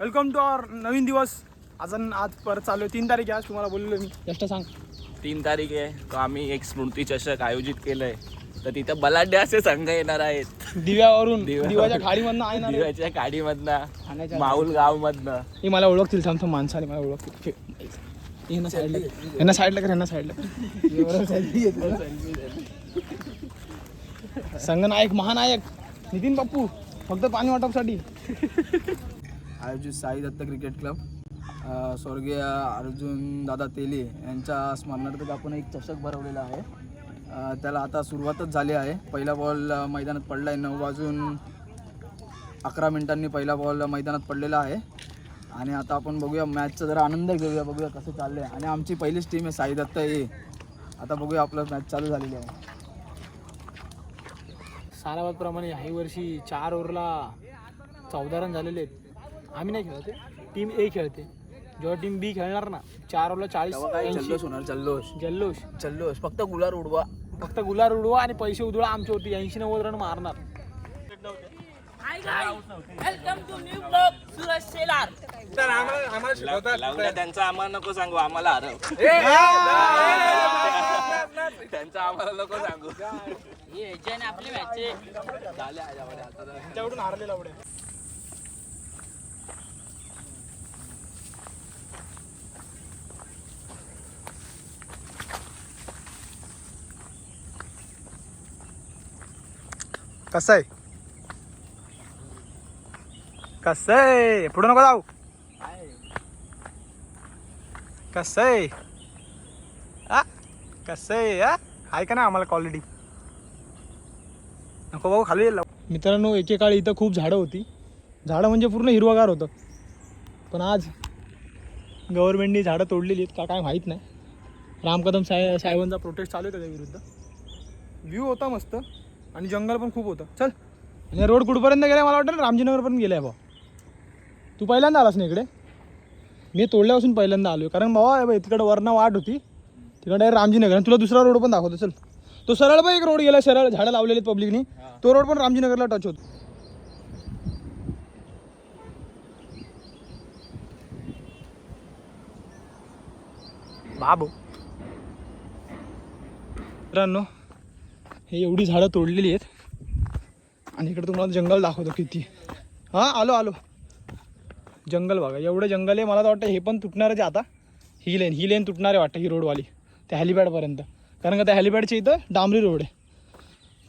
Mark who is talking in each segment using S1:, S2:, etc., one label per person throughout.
S1: Welcome to आवर नवीन दिवस. आज परत चालू आहे. 3 तारीख आहे आज. तुम्हाला बोललो मी. जस्ट सांग.
S2: 3 तारीख आहे. तो आम्ही एक स्मृती चषक आयोजित केलंय. तर तिथं बलाढ्य असे संघ येणार आहेत.
S1: दिव्यावरून दिव्याच्या खाडीमधनं आहे ना.
S2: दिव्याच्या खाडीमधनं, माऊल गावमधनं.
S1: हे मला ओळखतील. थांब माणसाने मला ओळखतील. यांना साईडला कर. यांना साईडला कर. संघनायक महानायक नितीन बाप्पू फक्त पाणी वाटपसाठी.
S3: आयोजित साई दत्त क्रिकेट क्लब स्वर्गीय अर्जुन दादा तेली यांच्या स्मरणार्थ आपण एक चषक भरवलेला आहे. त्याला आता सुरुवातच झाली आहे. पहिला बॉल मैदानात पडला आहे. 9:11 पहिला बॉल मैदानात पडलेला आहे. आणि आता आपण बघूया मॅचचा जरा आनंद घेऊया. बघूया कसं चाललं आहे. आणि आमची पहिलीच टीम आहे साई दत्त ए. आता बघूया आपलं मॅच चालू झालेली आहे.
S1: साराबादप्रमाणे ह्याही वर्षी 4 ओव्हरला 14 रन झालेले आहेत. आम्ही नाही खेळते, टीम ए खेळते. जेव्हा टीम बी खेळणार ना 4 ओव्हरला 40
S3: जल्लोष होणार. जल्लोष फक्त गुलाल
S1: उडवा आणि पैसे उधळा. आमच्यावरती 80-90 रन मारणार.
S4: Welcome to new blog Suraj Shelar.
S2: त्यांचा आम्हाला नको सांगू, आम्हाला हरव. त्यांचा आम्हाला नको सांगू.
S4: हे जन आपले मॅच
S1: त्यांच्याकडून हारलेला उड्या. कसं आहे पुढे नको जाऊ. कसं आहे आहे का ना आम्हाला क्वालिटी नको भाऊ. खाली मित्रांनो, एकेकाळी इथं खूप झाडं होती. झाडं म्हणजे पूर्ण हिरवगार होतं. पण आज गव्हर्नमेंटनी झाडं तोडलेली आहेत का काय माहीत नाही. रामकदम साहेबांचा प्रोटेस्ट चालू आहे त्याच्या विरुद्ध. व्ह्यू होता मस्त आणि जंगल पण खूप होतं. चल. आणि रोड कुठपर्यंत गेला मला वाटतं ना रामजीनगरपर्यंत गेला आहे भाऊ. तू पहिल्यांदा आलास ना इकडे? मी तोडल्यापासून पहिल्यांदा आलो आहे. कारण भावा तिकडं वरनं वाट होती, तिकडे रामजीनगर. आणि तुला दुसरा रोड पण दाखवतो. चल. तो सरळ पण एक रोड गेला, सरळ झाडं लावलेली पब्लिकनी. तो रोड पण रामजीनगरला टच होतो. बाबू मित्रांनो, हे एवढी झाडं तोडलेली आहेत. आणि इकडे तुम्हाला जंगल दाखवतो किती. हां आलो. जंगल बघा, एवढं जंगल आहे. मला तर वाटतं हे पण तुटणारच आहे आता. ही लेन तुटणार आहे वाटतं, ही रोडवाली त्या हेलिपॅडपर्यंत. कारण का त्या हेलिपॅडच्या इथं डांबरी रोड आहे.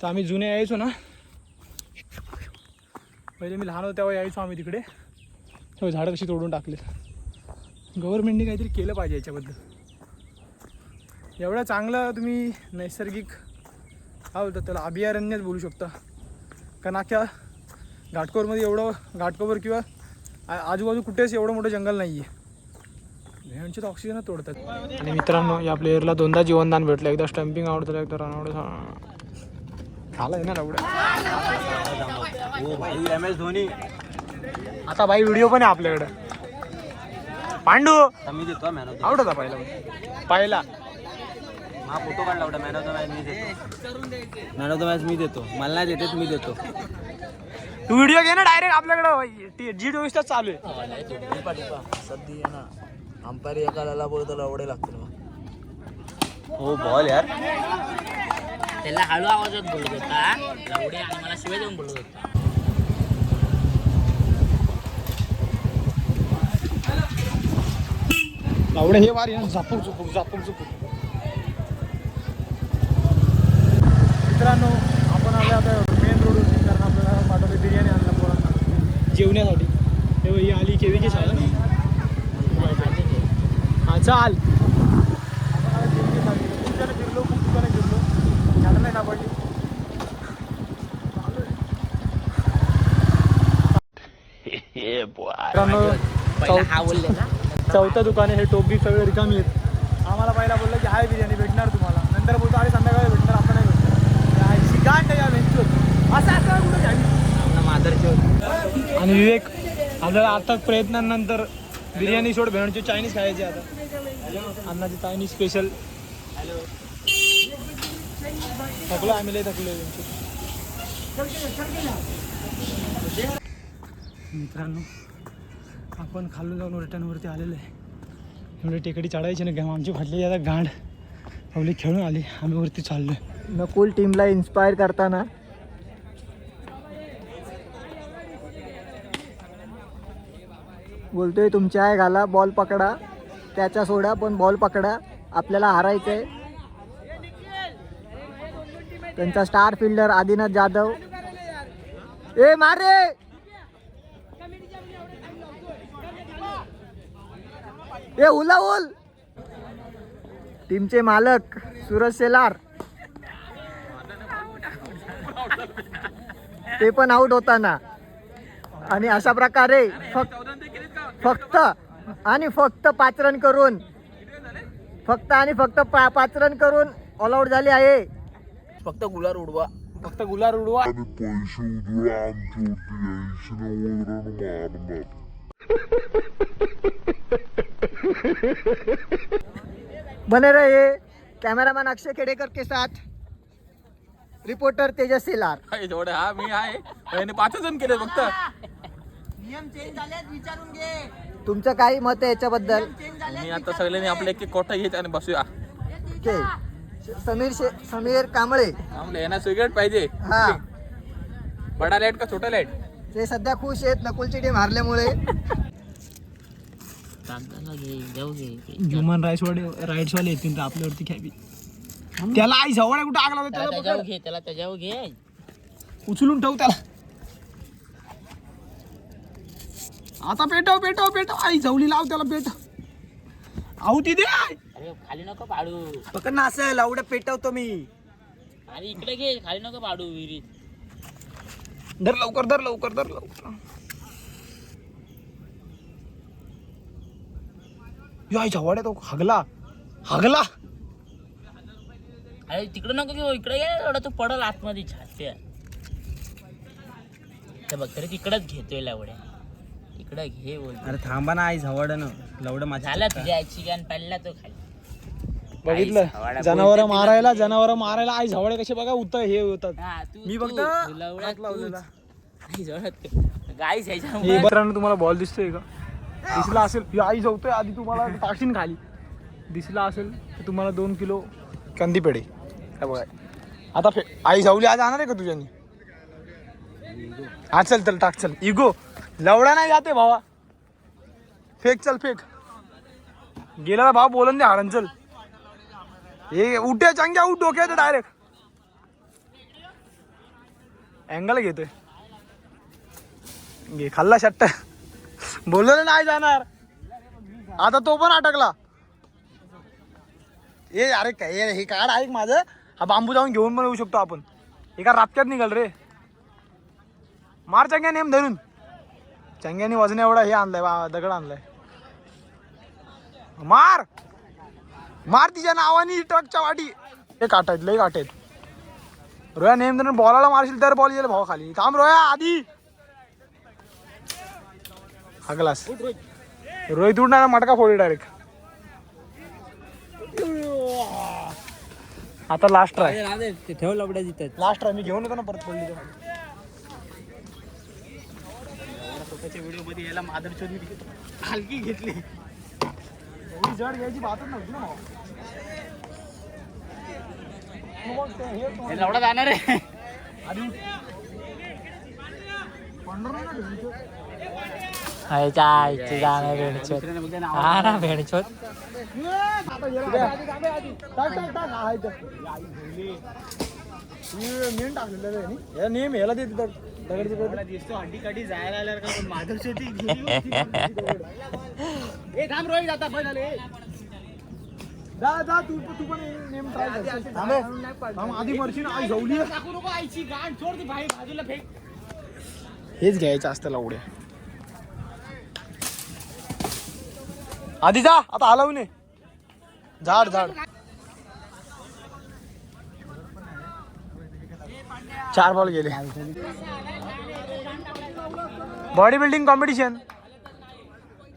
S1: तर आम्ही जुने यायचो ना, पहिले मी लहान होतो तेव्हा यायचो आम्ही तिकडे. तेव्हा झाडं कशी तोडून टाकले. गव्हर्नमेंटने काहीतरी केलं पाहिजे याच्याबद्दल. एवढं चांगलं तुम्ही नैसर्गिक काय बोलतात त्याला, अभयारण्यच बोलू शकता. कारण अख्ख्या घाटकोरमध्ये एवढं घाटकोपर किंवा आजूबाजू कुठेच एवढं मोठं जंगल नाही आहे. ह्यांचे तर ऑक्सिजन तोडतात. आणि मित्रांनो, या प्लेअरला 2दा जीवनदान भेटलं. एकदा स्टम्पिंग आवडतं, एकदा रन आउट झालं आहे ना एवढं.
S2: MS धोनी.
S1: आता भाई व्हिडिओ पण आहे आपल्याकडं. पांडू
S2: मी देतो
S1: आउट होता पहिला.
S2: हा फोटो काढला होता. मॅन ऑफ द मॅच मी देतो. मला नाही देते, मी देतो.
S1: तू व्हिडिओ घे ना डायरेक्ट. आपल्याकडं G24 तास चालू आहे.
S3: सध्या ना अंपायर एकाला बोलतो एवढे लागतील.
S2: हो बॉल यार.
S4: त्याला हळू आवाजात बोलत होता लावडे आणि मला शिवाय देऊन बोलत होता.
S1: लावडे हे वारी झापूक झुपूक. मित्रांनो, आपण आले आता मेन रोडवरती. कारण आपल्याला पाठवले बिर्याणी आणला पोरांना जेवण्यासाठी. तेव्हा ही आली केवीची शाळा. हां चाल. आपण आता जेवण्यासाठी खूप जण फिरलो, खूप दुकानं फिरलो. झाडं नाही सापडली.
S4: पहिला हा बोलले ना.
S1: चौथं दुकान आहे. हे टोपी सगळे रिकामी आहेत. आम्हाला पहिला बोललं की हाय बिर्याणी भेटणार तुम्हाला. नंतर बोलतो अरे संध्याकाळी भेटणार, आपण नाही भेटणार. शिकांड या वेंचूर असं कुठं घ्यावी. आणि विवेक, आपल्याला आता प्रयत्नांनंतर बिर्याणी सोड भेटचे चायनीज खायचे. आता अन्नाची चायनीज स्पेशल. थकलो आम्ही, लय थकलो. मित्रांनो, आपण खालून जाऊन रिटर्नवरती आलेलो आहे. एवढी टेकडी चढायची ना, आमची फाटली आता गांड पब्लिक खेळून आली, आम्ही वरती चाललो आहे. नकुल टीमला इन्स्पायर करताना बोलतोय तुमच्या आहे घाला, बॉल पकडा, त्याच्या सोडा पण बॉल पकडा, आपल्याला हारायचं आहे. त्यांचा स्टार फिल्डर आदिनाथ जाधव, ए मारे, ए उला उल. टीमचे मालक सूरज शेलार ते पण आउट होताना. आणि अशा प्रकारे फक्त आणि फक्त 5 रन करून पाच रन करून ऑल आउट झाले आहे.
S3: फक्त गुलाल उडवा.
S1: फक्त गुलाल उडवा. बने रहे कॅमेरामॅन अक्षय खेडेकर के साथ रिपोर्टर तेजस शेलार.
S2: जेवढे हा मी आहे याने 5 जण केले फक्त.
S4: नियम चेंज झाले विचारून घे.
S1: तुमचं काही मत आहे याच्याबद्दल?
S2: मी आता सगळ्यांनी आपले एक कोटा घ्यायचा आणि बसूया.
S1: ओके. समीर कांबळे
S2: आम्हाला यांना सिगरेट पाहिजे.
S1: हा,
S2: बडा लाईट का छोटा लाईट?
S1: ते सध्या खुश आहेत नकुलची टीम हारल्यामुळे. ह्युमन राईट्स वाले येतील तर आपल्यावरती घ्यावी. त्याला आई जवळ कुठं आग लावतो, त्याला
S4: त्याच्यावर घे, त्याला त्याच्यावर घे,
S1: उचलून ठेव त्याला. आता पेटव आई जवळी लाव त्याला, पेट आहुती दे.
S4: अरे खाली नको पाडू,
S1: पकड ना असं लावडं पेटवतो मी.
S4: अरे इकडे घे, खाली नको पाडू विहिरीत.
S1: धर लवकर. या जवळ तो हगला.
S4: अरे तिकडे नको घेऊ, इकडे घे, एवढा तू पडल आतमध्ये छात्या. बघ तरी तिकडच घेतोय लावड्या, इकडे घे बोल.
S3: अरे थांबा ना आई झवड ना लवड माझ्या.
S4: झाला तुझ्या आईची गान पडला तो खाली.
S1: बघितलं जनावर मारायला आई जवळ कसे बघा हे होतात.
S4: हा,
S1: मी
S4: तू
S1: बघता
S4: लवड्या
S1: हात लावलेला.
S4: आई जवळत गाईस ह्याच्या
S1: मित्रांनो तुम्हाला बॉल दिसतोय का? दिसला असेल, ही आई झवतोय आधी, तुम्हाला टाकशीन खाली. दिसला असेल तर तुम्हाला 2 किलो कंदी पेढे. हे बघा आता आई झवली आज आणणार आहे का तुझ्यानी? हा चल टाक चल. इगो लवडा नाही जाते भावा. फेक गेला भाव बोलन दे हारण. चल हे उठे चांगल्या उठ डोक्यात डायरेक्ट अँगल घेतोय. घे खाल्ला शट्ट. बोललो नाही जाणार, आता तो पण अटकला. अरे काय हे काढ ऐक माझं. हा बांबू जाऊन घेऊन पण येऊ शकतो आपण. एका रापक्यात निघाल रे. मार चंग्या नेम धरून. चंग्याने वजन एवढा हे आणलाय, दगड आणलाय. मार तिच्या नावानी ट्रकच्या वाटी. हे काटायत लय काटायत. रोया नेम धरून बॉलाला मारशील तर बॉल येईल भावा खाली. थांब रोया आधी. हा ग्लास रोहित उडणार, मटका फोडी डायरेक्ट. आता लास्ट ट्राय.
S3: ठेव लवड्या जिथे.
S1: लास्ट ट्राय मी घेऊन येतो ना परत पडली.
S3: स्वतःच्या व्हिडिओ मध्ये याला माधवचोरी हलकी घेतली.
S1: एवढी जड घ्यायची बातच नव्हती ना.
S4: लवडा जाणार आहे.
S1: आधी पडणार नाही ना भेंडचोद.
S4: हा ना भेडचोद.
S1: नेम टाकलेलं नेम ह्याला देत दगड
S3: दिसतो हड्डी काठी जायला आल्यावर का माधवचोरी.
S1: थांब रोहित आता पहिले जा तू पण नेम ट्राय कर. आधी मरशी ना आई झवली.
S3: आईची गांड सोड ती भाई बाजूला फेक.
S1: हेच घ्यायचं असतं लावड्या. आधी जा आता हलवू नये. झाड 4 बॉल गेले. बॉडी बिल्डिंग कॉम्पिटिशन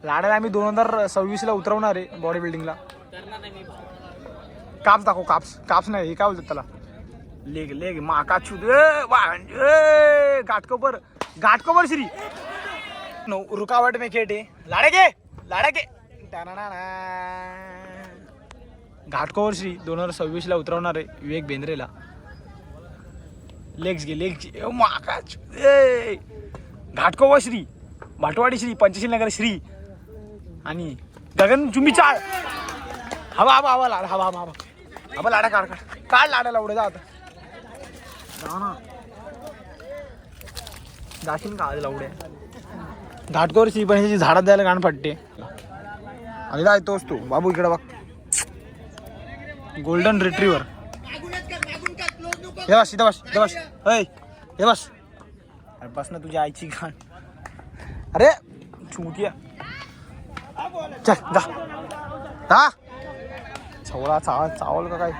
S1: लाडाला आम्ही 2026 ला उतरवणार आहे. बॉडी बिल्डिंगला काप्स दाखव. काप्स नाही, हे काय बोलतात त्याला? लेग माका छुद घाटकोपर श्री. रुकावट में खेटे लाडके घाटकोवर श्री 2026 ला उतरवणार आहे विवेक बेंद्रेला. लेग्स घे माकाच घाटकोवर श्री भाटवाडी श्री पंचशील नगर श्री आणि गगन चुंबी चाळ. हवा लाडा हवा लाडा काढ लाडाला उडे जा आता जाशील का लावड्या घाटकोवर श्री पण ह्याची झाडात द्यायला गाण फाटते. आणि काय तोच तो बाबू इकडे बघ गोल्डन रिट्रीवर. हे बस इथं बस हे बस अरे बस ना तुझ्या आईची घाण. अरे चुटिया चल जा छवळा चावल का काय.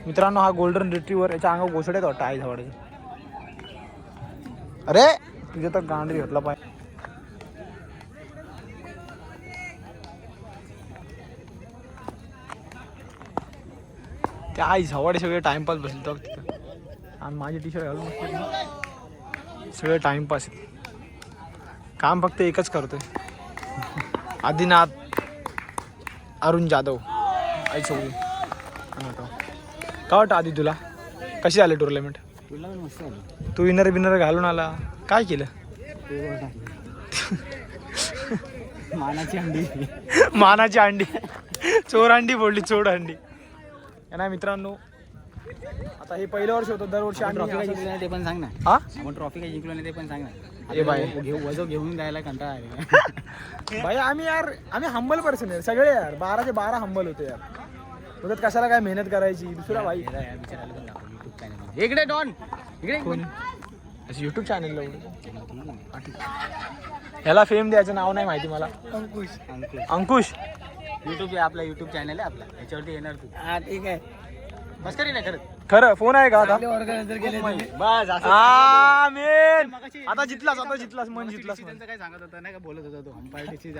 S1: मित्रांनो हा गोल्डन रिट्रीवर याच्या अंगावर गोसड्यात वाटतं आई झावाड्याचे. अरे तुझ्या तर गांडरी घेतला पाहिजे. त्या आई झवाडे सगळे टाइमपास बसले तिथं आणि माझे टी शर्ट घालून बसले सगळे टाइमपास. काम फक्त एकच करतोय आदिनाथ अरुण जाधव आई चौली. काय वाटतं आधी तुला कशी आली टुर्नामेंट? तू विनर घालून आला काय केलं? मानाची अंडी चोर अंडी बोलली चोड अंडी. नाही मित्रांनो आता हे पहिलं वर्ष होतं. दरवर्षी आम्ही
S4: ते पण सांग ना.
S1: हा
S4: आपण ट्रॉफी काय जिंकलो नाही ते पण सांग ना.
S1: ए बाई
S4: घेऊन जायला कंटाळा आहे.
S1: भाई आम्ही हंबल पर्सन आहे सगळे यार. 12चे 12 हंबल होते यार. तुझ्यात कशाला काय मेहनत करायची दुसरा भाई.
S4: इकडे डॉन इकडे
S1: कोण युट्यूब चॅनल ह्याला फेम द्यायचं नाव नाही माहिती मला. अंकुश
S4: युट्यूब आहे आपला. युट्यूब चॅनल आहे आपला. याच्यावरती येणार तू. हा ठीक आहे बस करी नाही करत.
S1: खरं फोन आहे का आता?
S4: बस
S1: आता जितलास मन जितलास.
S4: काय सांगत होता नाही का बोलत होता तो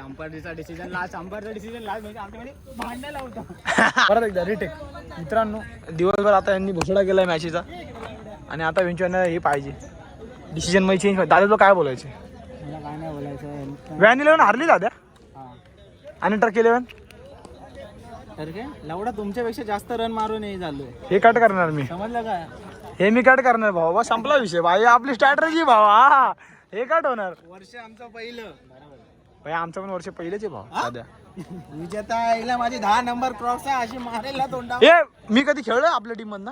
S4: अंपायरचा डिसिजन लास्ट म्हणजे आमच्यामध्ये भांडायला होता.
S1: परत एकदा रिटेक. मित्रांनो दिवसभर आता यांनी घोषणा केलाय मॅचेचा आणि आता वेंचुअरला हे पाहिजे डिसिजन मध्ये चेंज. दादा तुला काय बोलायचं?
S4: मला काय नाही बोलायचं.
S1: वॅन 11 हारली दादा आणि ट्रक 11
S4: तर काय लवडा तुमच्यापेक्षा जास्त रन मारून हे झालो.
S1: हे कट करणार मी.
S4: समजलं का?
S1: हे मी कट करणार भाऊ. बस संपला विषय भाई. आपली स्ट्रॅटजी भावा हे कट होणार.
S4: वर्ष आमचं पहिलं
S1: भाई आमचं पण वर्ष पहिलेच आहे भाऊ. दादा
S4: विजेता माझी 10 नंबर क्रॉस आहे अशी मारेल तोंडा.
S1: हे मी कधी खेळलोय आपल्या टीम मधनं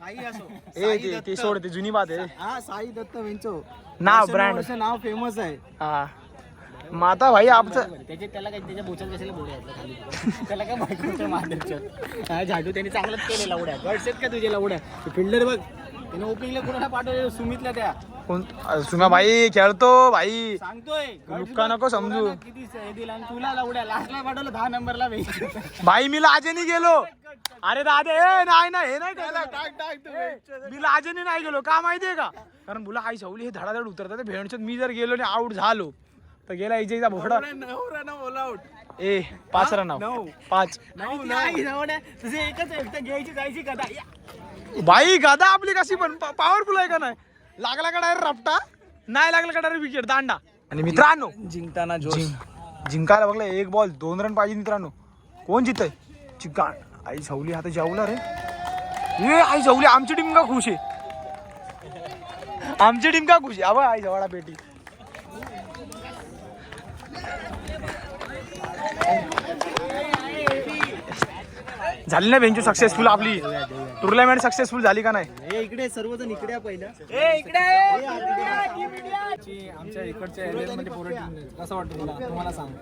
S4: काही असो.
S1: ते सोड ते जुनी बात आहे.
S4: हा साई दत्त वेंचो
S1: नाव ब्रँड
S4: नाव फेमस आहे.
S1: हा माता भाई आमचं
S4: त्याला काय त्याच्या बोचल कशाला बोलायचं खाली त्याला काय माहिती मारण्याचं. झाडू त्यांनी चांगलंच केलं लवड्या. गट्स आहेत का तुझे लवड्या? फिल्डर बघ त्याने ओपनिंगला कोणाला पाठवले सुमितला. त्या
S1: कोण सुमा भाई खेळतो भाई.
S4: सांगतोय
S1: लुक्का नको समजू.
S4: किती दिला आणि तुला लवड्या लास्टला पाठवलं 10 नंबरला
S1: भाई मी लाजेनी गेलो. अरे दादा हे नाही हे नाही मी लाजेनी नाही गेलो का माहितीये का? कारण मुला आई सवली हे धडाधड उतरतात भेंडच्यात. मी जर गेलो आणि आउट झालो तर गेला इजेचा Bhoda.
S4: 9 run all out.
S1: 5 run 5
S4: तुझे एकच एकटा घ्यायची जायची कदा.
S1: भाई गादा आपली कशी पण पॉवरफुल आहे का नाही? लागला का डायरेक्ट रपटा नाही लागला का डायरेक्ट विकेट दांडा. आणि मित्रांनो
S4: जिंकताना
S1: जिंकायला बघला 1 बॉल 2 रन पाहिजे. मित्रांनो कोण जितय? चिका आई सवली आता जेवला रे. आई सवली आमची टीम का खुश आहे? आमची टीम का खुश आहे? अबा आई जवळा बेटी झाली ना बेंचू सक्सेसफुल. आपली टुर्नामेंट सक्सेसफुल झाली का नाही?
S4: इकडे सर्वजण इकडे पहिलं.
S3: आमच्या इकडच्या एरियामध्ये पूर्ण टीम कसं वाटतं तुला? तुम्हाला सांग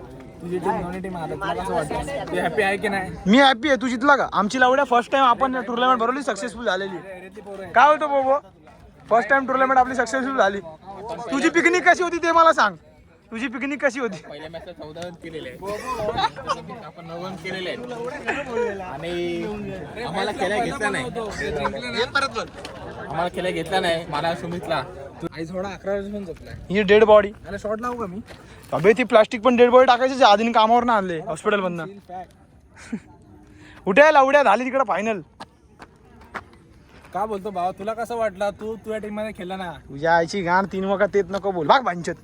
S3: तुझी टीम दोन्ही टीम आल्या तुला कसं वाटतं? तू हॅपी आहे की नाही?
S1: मी हॅपी आहे. तू जितला का? आमची लावड्या फर्स्ट टाइम आपण टुर्नामेंट भरवली सक्सेसफुल झालेली. काय होतं बोबो? फर्स्ट टाइम टुर्नामेंट आपली सक्सेसफुल झाली. तुझी पिकनिक कशी होती ते मला सांग. तुझी पिकनिक कशी होती?
S2: पहिल्या मॅचला 14 रन केलेले आपण 9 रन केलेले आणि आम्हाला खेळायला घेतला नाही. आम्हाला खेळायला घेतला नाही मला सुमितला.
S3: आई थोडा 11 पण झोपलाय.
S1: ही डेड बॉडी.
S3: त्याला शॉट लावू का मी?
S1: अबे ती प्लास्टिक पण डेड बॉडी टाकायची आधीने कामावर ना आणले हॉस्पिटल मधनं. उठ्या लावड्या झाली तिकडे फायनल.
S3: का बोलतो भावा, तुला कसं वाटलं? तू तुझ्या टीम मध्ये खेळला ना,
S1: तुझ्या आईची गाण 3 वका तेच नको बोल भाग भांचत.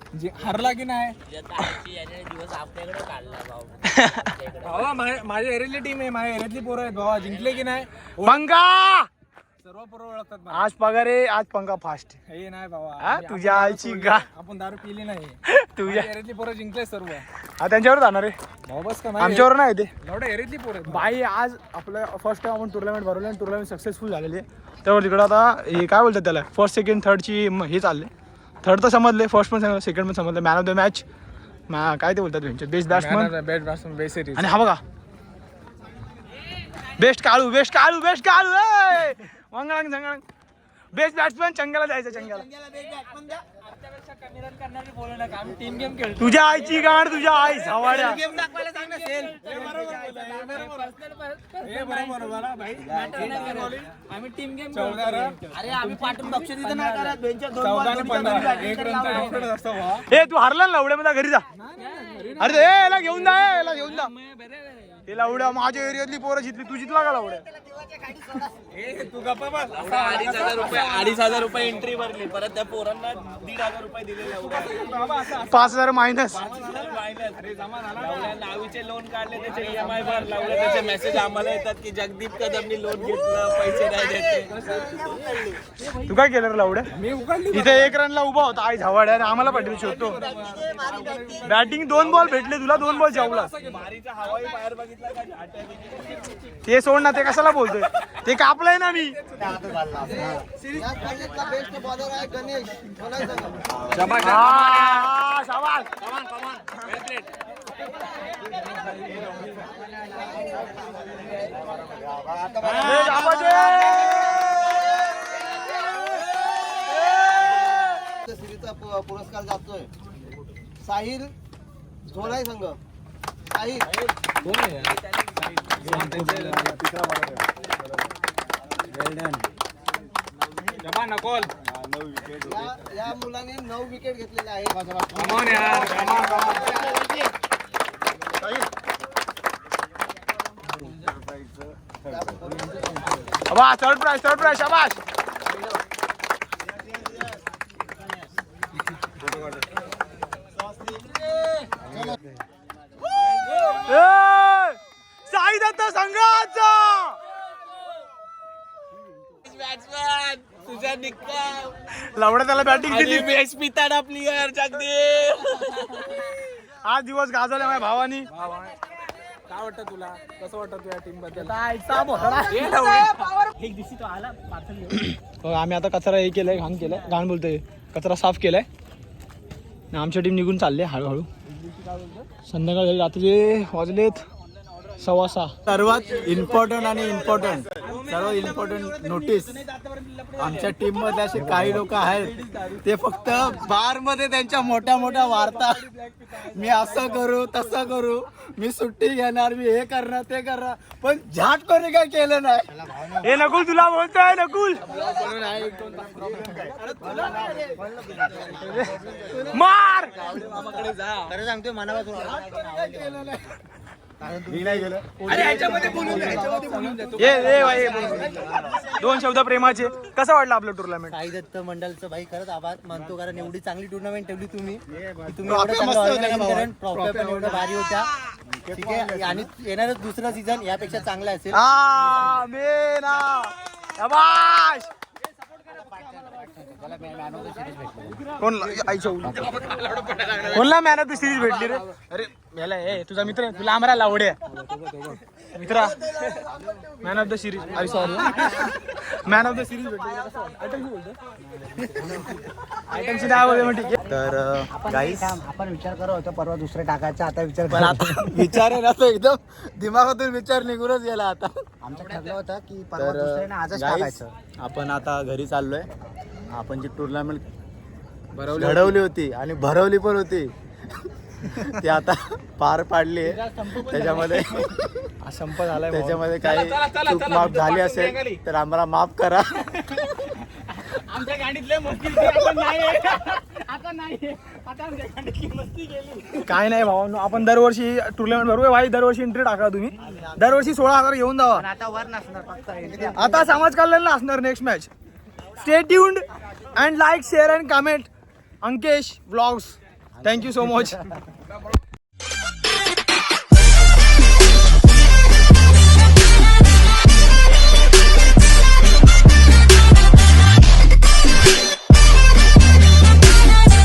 S3: हरला की नाही?
S2: दिवस आपल्याकडे काढला भाऊ.
S3: भावा माझ्या एरियातली टीम आहे, माझ्या एरियातली पोरं आहेत भावा, जिंकले की नाही?
S1: पंगा
S3: सर्व पोरं ओळखतात मला.
S1: आज पगार आहे, आज पंगा फास्ट.
S3: हे नाही भावा,
S1: हा, तुझ्या आईची गा
S3: आपण दारू पिली नाही.
S1: तुझ्या
S3: एरियातली पोरं जिंकले सर्व.
S1: हा, त्यांच्यावर जाणार आहे,
S3: भाऊ बस का
S1: आमच्यावर नाही ते.
S3: एवढ्या एरियातली पोरं आहेत.
S1: बाई आज आपलं फर्स्ट टाइम आपण टुर्नामेंट भरवलं आणि टुर्नामेंट सक्सेसफुल झालेली आहे. त्यावर तिकडं आता हे काय बोलतात त्याला, फर्स्ट सेकंड थर्डची हे चालले. थर्ड तर समजले, फर्स्ट पण समजलं, सेकंड पण समजलं. मॅन ऑफ द मॅच काय ते बोलतात त्यांच्या बेस्ट बॅट्समन.
S3: Best series.
S1: आणि हा बघा बेस्ट काळू वंगळंग झंगळंग बेस्ट बॅट्समॅन चंगला द्यायचं. चंगला
S3: टीम गेम खेळतो.
S1: तुझ्या आईची गाण, तुझ्या आई सवाड्या.
S4: आम्ही टीम गेम
S3: 14 रन.
S4: अरे आम्ही पाठवून बक्षीस इथं नाही करत.
S3: 14 आणि 15 एक रनचा डिफरन्स असतो भावा.
S1: ए तू हरला ना लावड्यामध्ये घरी जा. अरे याला घेऊन जा, याला घेऊन जा. ते लावड्या माझ्या एरियातली पोरं जितली, तू जितला का लावड्या?
S3: तू गप्पा बस.
S2: 2,500 रुपये एंट्री भरली, परत त्या पोरांना 1,500 रुपये दिलेले.
S1: 5,000 मायनस.
S2: नावीचे लोन काढले, त्याचे EMI भर लावले, त्याचे मेसेज आम्हाला येतात की जगदीप कदमनी लोन घेतलं, पैसे नाही देते.
S1: तू काय केलं रे लावड्या?
S3: मी उघडली.
S1: इथे 1 रनला उभा होता आई झावाड्या आणि आम्हाला पाठवली शोधतो. बॅटिंग 2 बॉल भेटले तुला, 2 बॉल जेवला.
S2: भारीचा हवाई बाहेर बघितला का?
S1: ते सोड ना, ते कशाला बोलतोय? ते कापलंय ना मी. हा, शाबास. ए, शाबास
S5: सिरीजचा पुरस्कार जातोय साहिल झोलाय संघ. साहिल या मुलाने 9 विकेट घेतलेले आहे.
S1: थर्ड प्राइज शाबास. साई दत्त संघाचा
S2: बॅट्समॅन तुझ्या निकाल
S1: लावड्या त्याला बॅटिंग दिली.
S2: बेस्ट पिताडा प्लेयर जगदीप.
S1: आज दिवस गाजवला माझ्या भावानी.
S3: काय वाटतं तुला, कसं वाटतं तुझ्या टीम बद्दल?
S4: एक दिवशी तो आला पार्सल घेऊन.
S1: आम्ही आता कचरा हे केलंय, घाण बोलतोय, कचरा साफ केलाय. आमच्या टीम निघून चालले हळूहळू. संध्याकाळ झाली, रात्री वाजलेत 6:15.
S3: सर्वात इम्पॉर्टंट नोटीस, आमच्या टीम मध्ये असे काही लोक आहेत ते फक्त बार मध्ये त्यांच्या मोठ्या मोठ्या वार्ता, मी असं करू तसं करू, मी सुट्टी घेणार, मी हे करणार ते करणार, पण झाट कोणी काय केलं नाही.
S1: हे नकुल तुला बोलतोय, नकुल मार.
S5: खरं सांगतोय मनापासून
S1: दोन शब्द प्रेमाचे. कसं वाटलं आपलं टुर्नामेंट?
S5: साई दत्त मंडलचं भाई खरंच आभार मानतो, कारण एवढी चांगली टुर्नामेंट ठेवली तुम्ही एवढं चांगलं organization करून, ट्रॉफी पण एवढं भारी होत्या. ठीक आहे, आणि येणारच दुसरा सीझन यापेक्षा चांगला असेल.
S1: कोणला मॅन ऑफ द सिरीज भेटली रे? अरे याला तुझा मित्र, तुला आम्हाला लावड्या मित्रा. मॅन ऑफ द सिरीज, अरे sorry, man of the series भेटली. आयटमची नाव तर गाईस
S5: आपण विचार करत होतो परवा दुसरे टाकायचा, आता विचार
S1: पण आता विचार आहे ना, तो एकदम दिमागातून विचार निघूनच गेला आता.
S5: आमचं ठरलं होतं की परवा दुसऱ्याने आजच टाकायचं.
S1: आपण आता घरी चाललोय. आपण जी टुर्नामेंट घडवली होती आणि भरवली पण होती ती आता पार पाडली. त्याच्यामध्ये संप झालाय, त्याच्यामध्ये काही चूक माफ झाली असेल तर आम्हाला माफ करा.
S4: आमच्या गाडीतले मस्ती केली, आता नाही आता नाही आता आमच्या गाडीतली मस्ती केली.
S1: काय नाही भावा, आपण दरवर्षी टुर्नामेंट भरू भाई, दरवर्षी एंट्री टाका तुम्ही, दरवर्षी 16,000 घेऊन जावा.
S5: पण आता वर नसणार फक्त
S1: आता समाज कल्याणला असणार next match. Stay tuned and like share and comment. Ankesh vlogs, thank you so much.